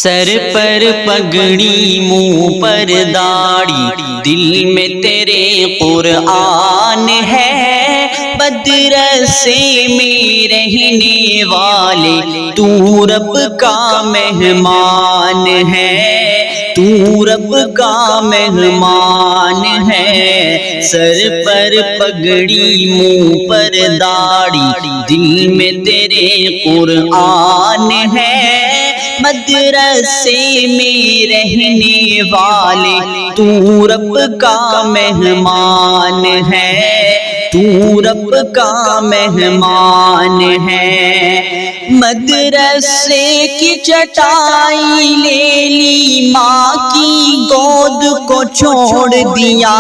سر پر پگڑی منہ پر داڑھی، دل میں تیرے قرآن ہے، مدرسے میں رہنے والے تو رب کا مہمان ہے، تو رب کا مہمان ہے۔ سر پر پگڑی منہ پر داڑھی، دل میں تیرے قرآن ہے، مدرسے میں رہنے والے تو رب کا مہمان ہے، تو رب کا مہمان ہے۔ مدرسے کی چٹائی لے لی، ماں کی گود کو چھوڑ دیا،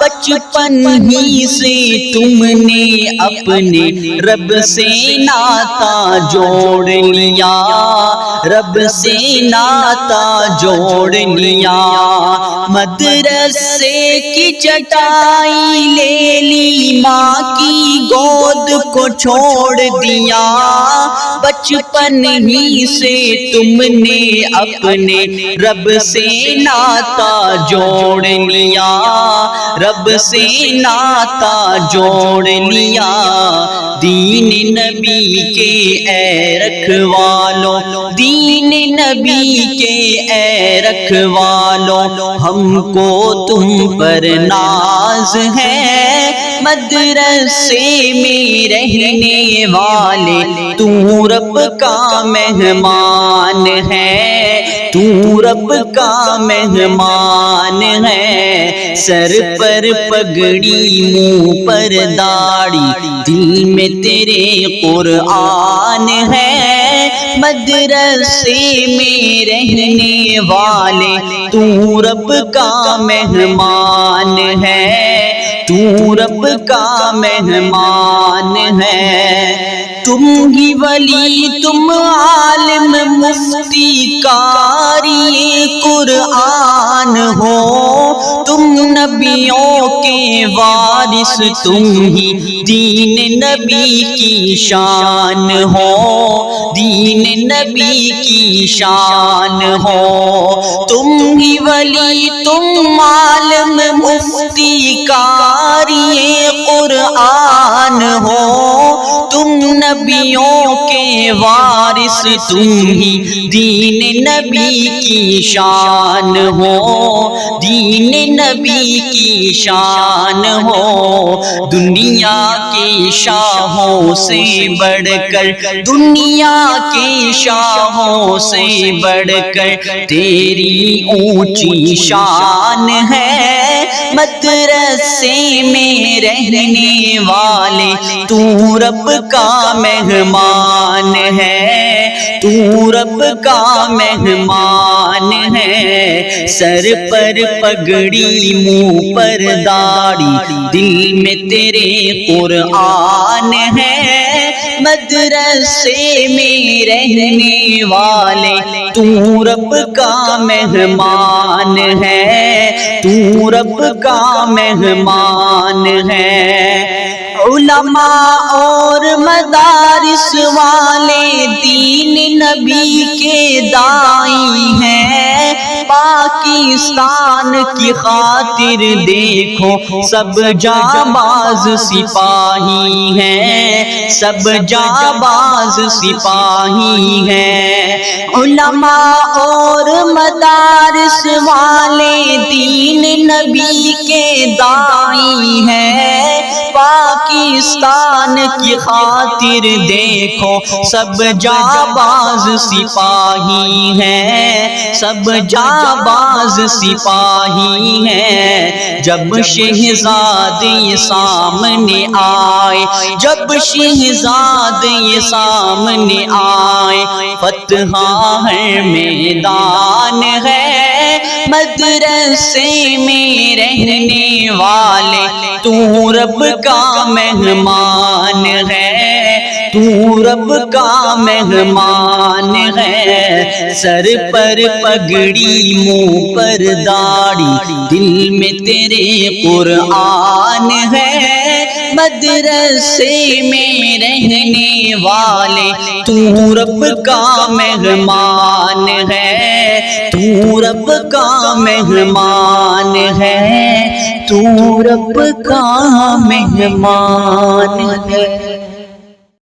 بچپن ہی سے تم نے اپنے رب سے ناتا جوڑ لیا، رب سے ناتا جوڑ لیا۔ مدرسے کی چٹائی لے لی، ماں کی گود کو چھوڑ دیا، بچپن ہی سے تم نے اپنے رب سے ناتا جوڑ لیا، رب سے ناتا جوڑ لیا۔ دین نبی کے اے رکھوالو، دین نبی کے اے رکھوالو، ہم کو تم پر ناز ہے، مدرسے میں رہنے والے تو رب کا مہمان ہے، تو رب کا مہمان ہے۔ سر پر پگڑی منہ پر داڑھی، دل میں تیرے قرآن ہے، مدرسے میں رہنے والے تو رب کا مہمان ہے، تو رب کا مہمان ہے۔ تم ہی ولی، تم عالم، مفتی، قاری قرآن ہو، تم نبیوں کے وارث، تم ہی دین نبی کی شان ہو، دین نبی کی شان ہو۔ تم ہی ولی، تم عالم، مفتی، قاری قرآن ہو، تم نبیوں کے وارث، تم ہی دین نبی کی شان ہو، دین نبی کی شان ہو۔ دنیا کے شاہوں سے بڑھ کر، دنیا کے شاہوں سے بڑھ کر تیری اونچی شان ہے، مدرسے میں رہنے والے تو رب کا مہمان ہے، تو رب کا مہمان ہے۔ سر پر پگڑی منہ پر داڑھی، دل میں تیرے قرآن ہے، مدرسے میں رہنے والے تو رب کا مہمان ہے، تو رب کا مہمان ہے۔ علماء اور مدارس والے دین نبی کے داعی ہیں، پاکستان کی خاطر دیکھو سب جانباز سپاہی ہیں، سب جانباز سپاہی ہیں۔ علماء اور مدارس والے دین نبی کے داعی ہیں، پاکستان کی خاطر دیکھو سب جانباز سپاہی ہیں، سب جانباز سپاہی ہیں۔ جب شہزادے سامنے آئے، جب شہزادے سامنے آئے، فتح ہر میدان ہے، مدرسے میں رہنے والے تو رب کا مہمان ہے، تو رب کا مہمان ہے۔ سر پر پگڑی منہ پر داڑھی، دل میں تیرے قرآن ہے، مدرسے میں رہنے والے تو رب کا مہمان ہے، تو رب کا مہمان ہے، تو رب کا مہمان ہے۔